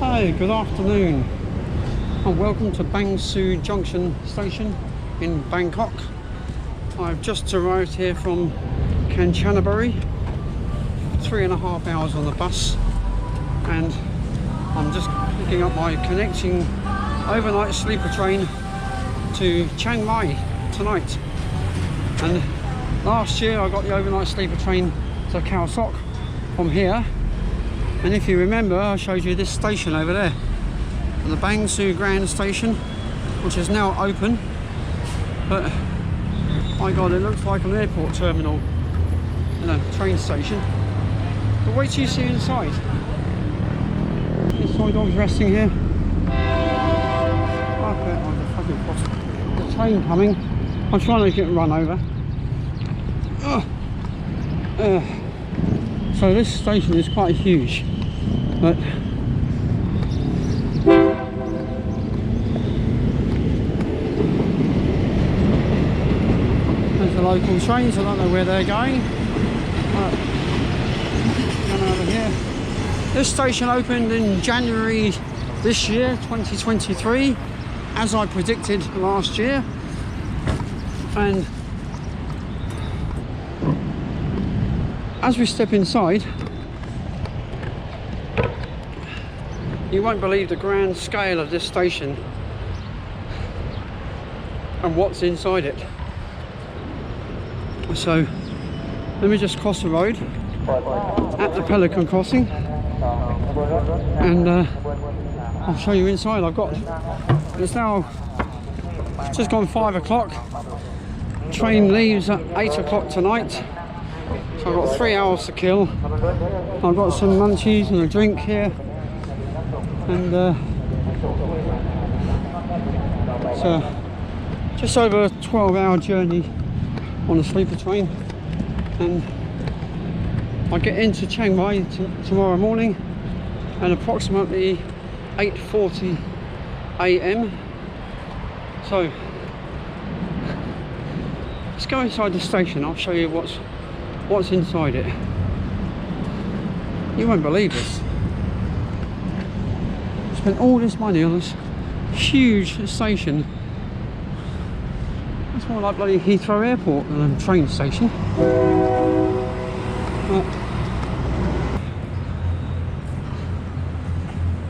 Hi, good afternoon and welcome to Bang Sue Junction Station in Bangkok. I've just arrived here from Kanchanaburi, 3.5 hours on the bus, and I'm just picking up my connecting overnight sleeper train to Chiang Mai tonight. And last year I got the overnight sleeper train to Khao Sok from here, and if you remember I showed you this station over there, the Bang Sue Grand Station, which is now open, but my god, it looks like an airport terminal and a train station. But wait till you see inside. This toy dog's resting here. Okay, the train coming. I'm trying to get run over. So this station is quite huge, but there's the local trains. I don't know where they're going. Over here. This station opened in January this year, 2023, as I predicted last year, and as we step inside, you won't believe the grand scale of this station and what's inside it. So let me just cross the road at the Pelican Crossing, and I'll show you inside. It's now just gone 5 o'clock. Train leaves at 8 o'clock tonight, so I've got 3 hours to kill. I've got some munchies and a drink here, and so just over a 12-hour journey on a sleeper train, and I get into Chiang Mai tomorrow morning at approximately 8:40 AM. So let's go inside the station. I'll show you what's inside it. You won't believe this. I spent all this money on this huge station. It's more like bloody Heathrow Airport than a train station.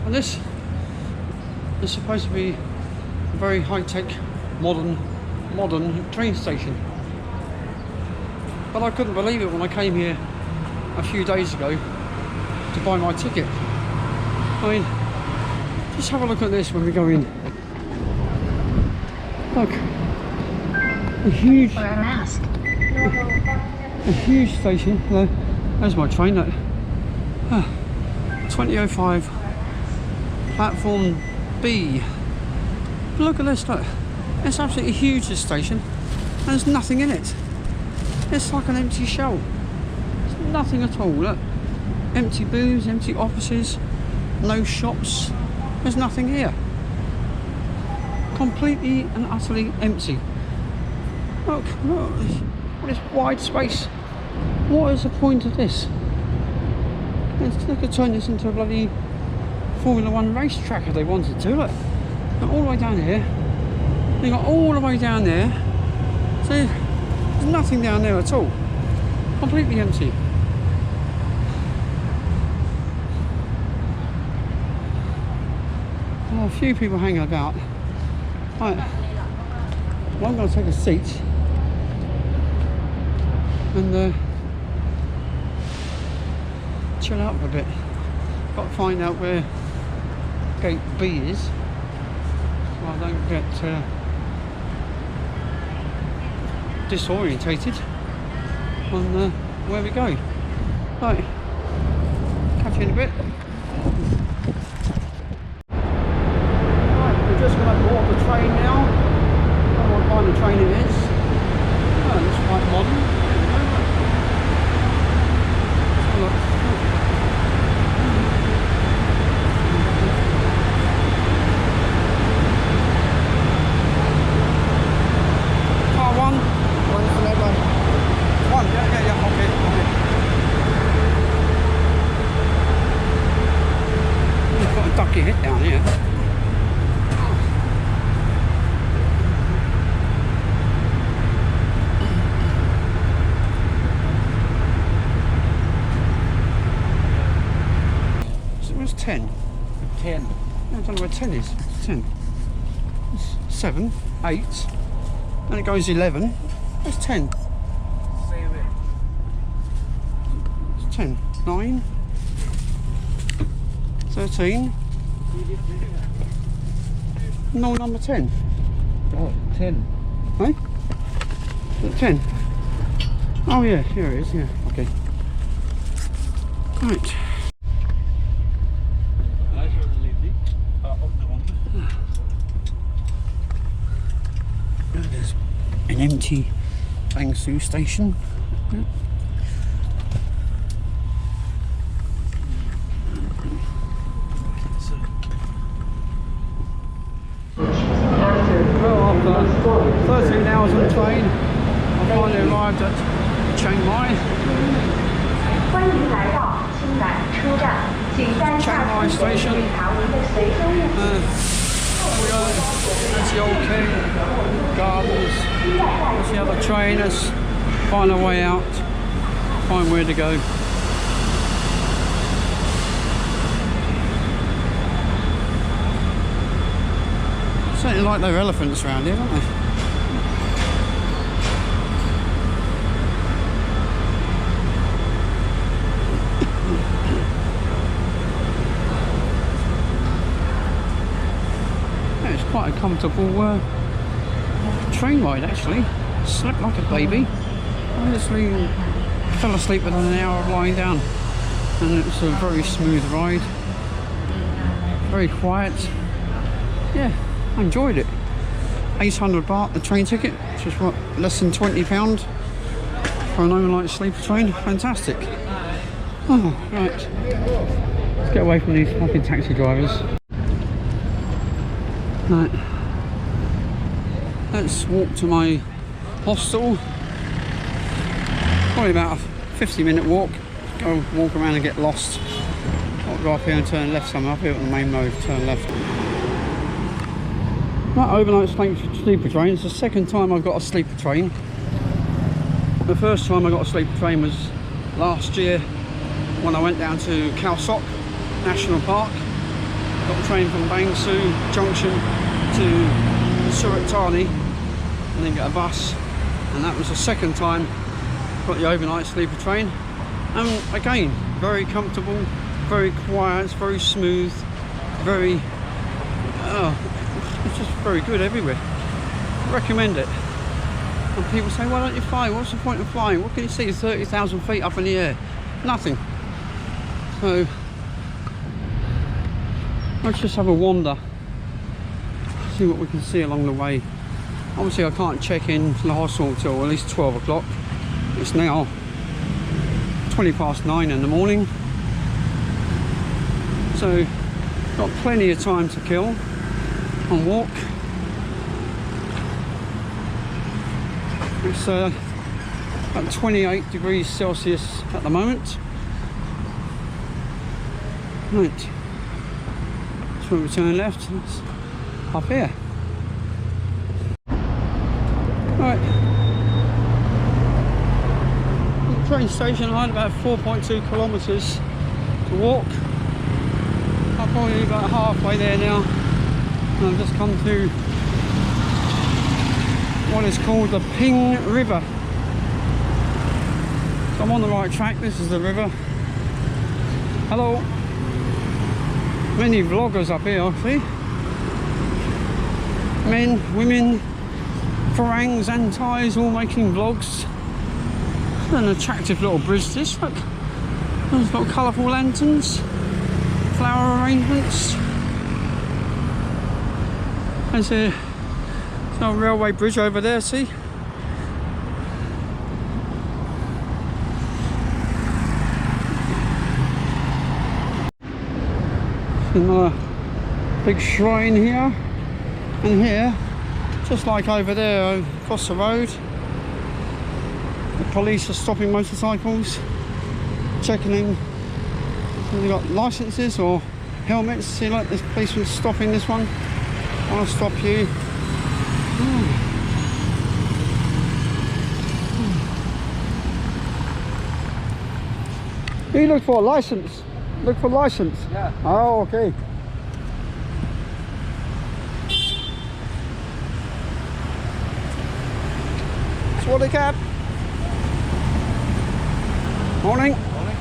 And this is supposed to be a very high-tech, modern train station. But I couldn't believe it when I came here a few days ago to buy my ticket. I mean, just have a look at this when we go in. Look, a huge station. There's my train. 2005, platform B. Look at this. Look, it's absolutely huge, this station. There's nothing in it. It's like an empty shell. There's nothing at all. Look, empty booths, empty offices, no shops. There's nothing here. Completely and utterly empty. Look, this wide space. What is the point of this? They could turn this into a bloody Formula 1 racetrack if they wanted to. Look, all the way down here. They got all the way down there. So there's nothing down there at all. Completely empty. Oh, a few people hanging about. Right. Well, I'm going to take a seat and chill out for a bit. Got to find out where gate B is, so I don't get disorientated on where we go. Right, catch you in a bit. Right, we're just going to board the train now. I don't know what kind of train it is. Oh, it's quite modern. duck your head down here. So it was 10. 10. I don't know where 10 is. 10. 7, 8, and it goes 11. That's 10. 7. It's 10. 9, 13. No number 10. Oh, 10. Eh? Is it 10? Oh yeah, here it is, yeah. Okay. Right. There's an empty Bang Sue station. Yeah. Well, after 13 hours on the train, I finally arrived at Chiang Mai. Chiang Mai station. We got the old King Gardens. Let's see how the train is. Find a way out. Find where to go. Certainly like their elephants around here, don't they? Yeah, it's quite a comfortable train ride actually. Slept like a baby. Honestly, fell asleep within an hour of lying down, and it was a very smooth ride. Very quiet. Yeah. I enjoyed it. 800 baht the train ticket, which is what, less than £20 for an overnight sleeper train. Fantastic. Oh, right. Let's get away from these fucking taxi drivers. Right. Let's walk to my hostel. Probably about a 50-minute walk. Go walk around and get lost. I'll go up here and turn left somewhere. Up here on the main road, turn left. That overnight sleeper train, it's the second time I've got a sleeper train. The first time I got a sleeper train was last year when I went down to Khao Sok National Park. Got the train from Bang Sue Junction to Surat Thani and then get a bus, and that was the second time I got the overnight sleeper train. And again, very comfortable, very quiet, very smooth, very it's just very good everywhere. Recommend it. And people say, why don't you fly? What's the point of flying? What can you see 30,000 feet up in the air? Nothing. So let's just have a wander, see what we can see along the way. Obviously I can't check in the hostel till at least 12 o'clock. It's now 9:20 in the morning, so got plenty of time to kill and walk. It's at 28 degrees Celsius at the moment. Right, so we turn left, it's up here. Right, the train station I had about 4.2 kilometres to walk. I'm probably about halfway there now. And I've just come to what is called the Ping River. So I'm on the right track. This is the river. Hello. Many vloggers up here, I see. Men, women, Farangs and Thais all making vlogs. An attractive little bridge this, look. There's got colourful lanterns, flower arrangements. There's a railway bridge over there, see? Another big shrine here, and here, just like over there across the road, the police are stopping motorcycles, checking in if they've got licenses or helmets. See, like this policeman's stopping this one. I'll stop you. You look for a license. Look for license. Yeah. Oh, okay. Swatty cab. Morning. Morning.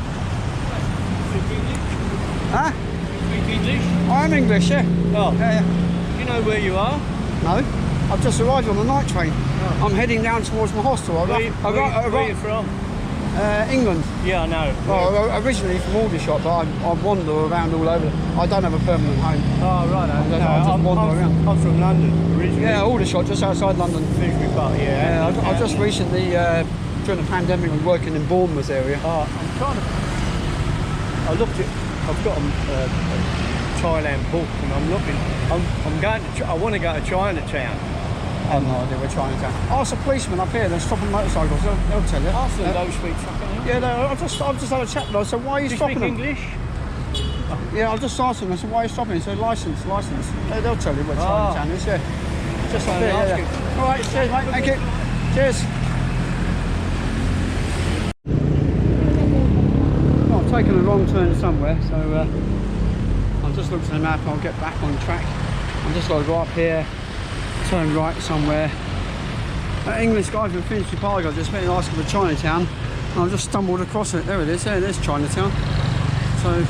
Huh? Speak English? I'm English, yeah. Oh, Yeah, you know where you are? No, I've just arrived on the night train. Oh. I'm heading down towards my hostel. Where you from? England. Yeah, I know. Well, originally from Aldershot, but I wander around all over. I don't have a permanent home. Oh, right. I just wander around. I'm from London originally. Yeah, Aldershot, just outside London. Finsbury Park, yeah. Yeah, I just recently, during the pandemic, was working in Bournemouth area. I'm trying to. I looked at. I've got a Thailand book, and I'm looking. I'm going to. I want to go to Chinatown. I have no idea where Chinatown. Ask a policeman up here, they're stopping motorcycles, they'll tell you. Ask them those speak fucking. Yeah, no, I've just had a chat with them. I said, why are you Do you stopping speak them? English? Yeah, I've just asked them. I said, why are you stopping? He said, license. They'll tell you where Chinatown is, yeah. Just up Fine, here, ask yeah. him. All right, cheers, mate. Thank you. Cheers. Well, I've taken a wrong turn somewhere, so I've just looked at the map. I'll get back on track. I'm just got to go up here, turn right somewhere. That English guy from Finsbury Park, I just went and asked him for Chinatown, and I've just stumbled across it. There it is. There, there's Chinatown. So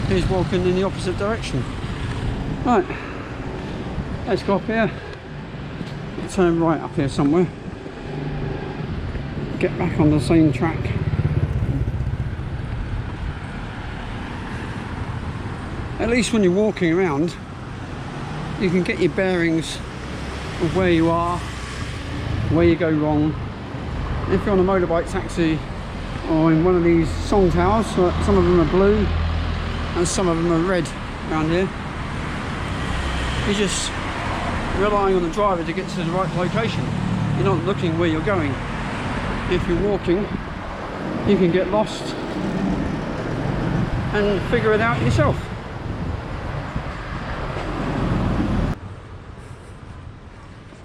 he's walking in the opposite direction. Right, let's go up here. Turn right up here somewhere. Get back on the same track. At least when you're walking around, you can get your bearings of where you are, where you go wrong. If you're on a motorbike taxi or in one of these song towers, some of them are blue and some of them are red around here, you're just relying on the driver to get to the right location. You're not looking where you're going. If you're walking, you can get lost and figure it out yourself.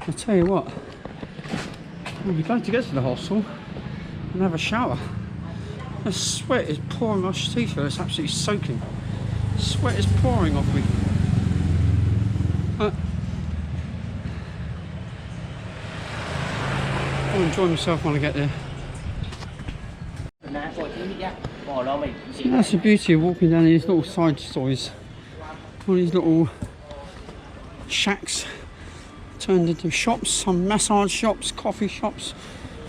I'll tell you what, I'm going to get to the hostel and have a shower. The sweat is pouring off my t-shirt, it's absolutely soaking. Sweat is pouring off me. I'll enjoy myself when I get there. See, that's the beauty of walking down these little side stories. All these little shacks turned into shops, some massage shops, coffee shops,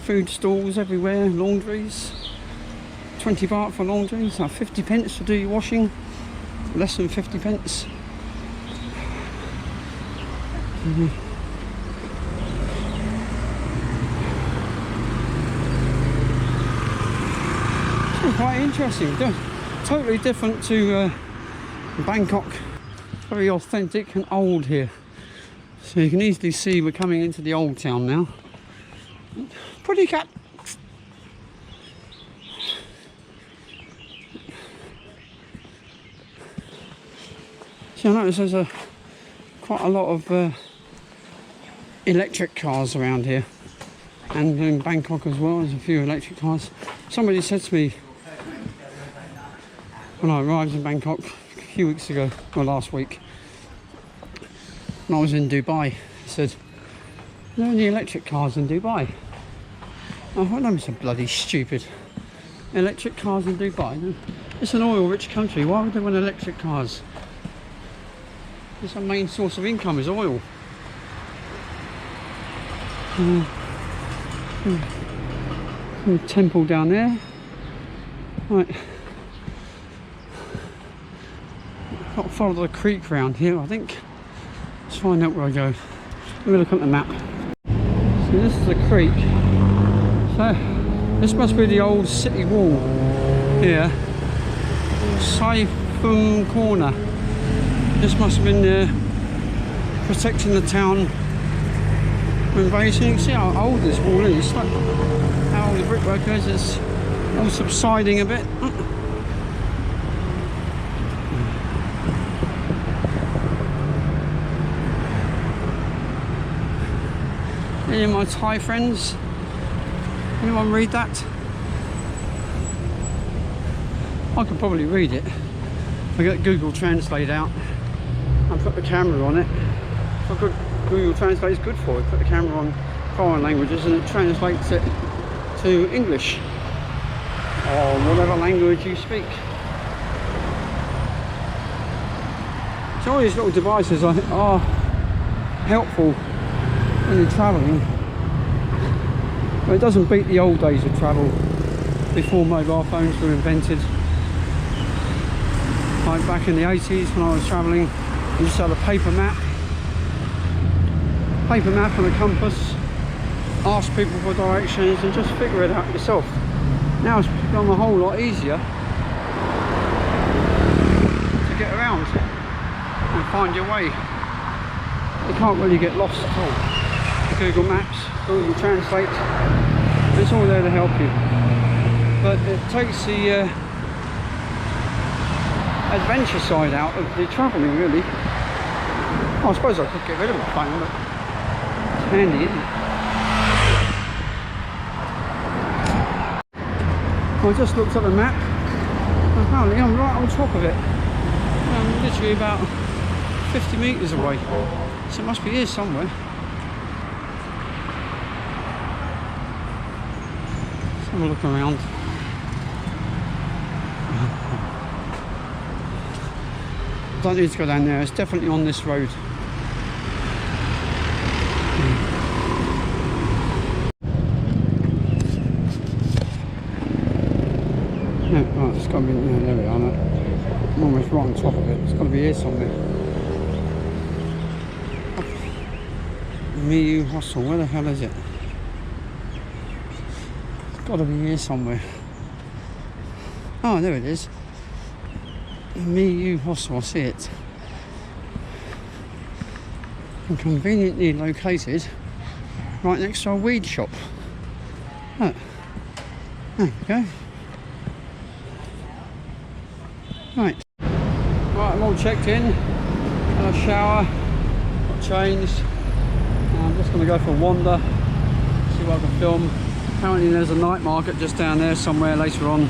food stalls everywhere, laundries. 20 baht for laundry, so 50 pence to do your washing, less than 50 pence. It's quite interesting, totally different to Bangkok. Very authentic and old here. So you can easily see we're coming into the old town now. Pretty cat. So I notice there's quite a lot of electric cars around here, and in Bangkok as well there's a few electric cars. Somebody said to me when I arrived in Bangkok a few weeks ago, or last week, when I was in Dubai, he said, "Are there any electric cars in Dubai?" I thought, "No, so bloody stupid. Electric cars in Dubai? It's an oil-rich country. Why would they want electric cars? It's our main source of income is oil." Temple down there. Right. Got to follow the creek round here, I think. Let's find out where I go. Let me look at the map. So this is the creek. So this must be the old city wall here. Saifung Corner. This must have been there protecting the town from invasion. You can see how old this wall is. It's like how old the brickwork is. It's all subsiding a bit. Any of my Thai friends? Anyone read that? I could probably read it. I get Google Translate out and put the camera on it. So Google Translate is good for it. Put the camera on foreign languages and it translates it to English or whatever language you speak. So all these little devices I think are helpful when you're travelling. But it doesn't beat the old days of travel before mobile phones were invented. Like back in the 80s when I was travelling, you just had a paper map and a compass, ask people for directions and just figure it out yourself. Now it's become a whole lot easier to get around and find your way. You can't really get lost at all. Google Maps, Google Translate, it's all there to help you. But it takes the adventure side out of the travelling, really. I suppose I could get rid of my phone, but it's handy, isn't it? I just looked at the map and apparently I'm right on top of it. I'm literally about 50 metres away, so it must be here somewhere. Let's have a look around. Don't need to go down there, it's definitely on this road. No, right, it's got to be, no, there we are, no. I'm almost right on top of it, it's got to be here somewhere. Miu Hostel, where the hell is it? It's got to be here somewhere. Oh, there it is. Miu Hostel, I see it. And conveniently located right next to a weed shop. Look. There we go. Right. Right, I'm all checked in. Had a shower, got changed. I'm just going to go for a wander, see what I can film. Apparently there's a night market just down there somewhere later on.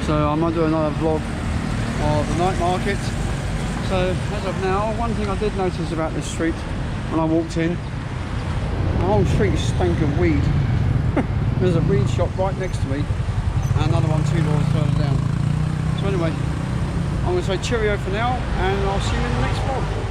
So I might do another vlog of the night market. So as of now, one thing I did notice about this street when I walked in, the whole street stank of weed. There's a weed shop right next to me and another one 2 doors further down. So anyway, I'm going to say cheerio for now and I'll see you in the next vlog.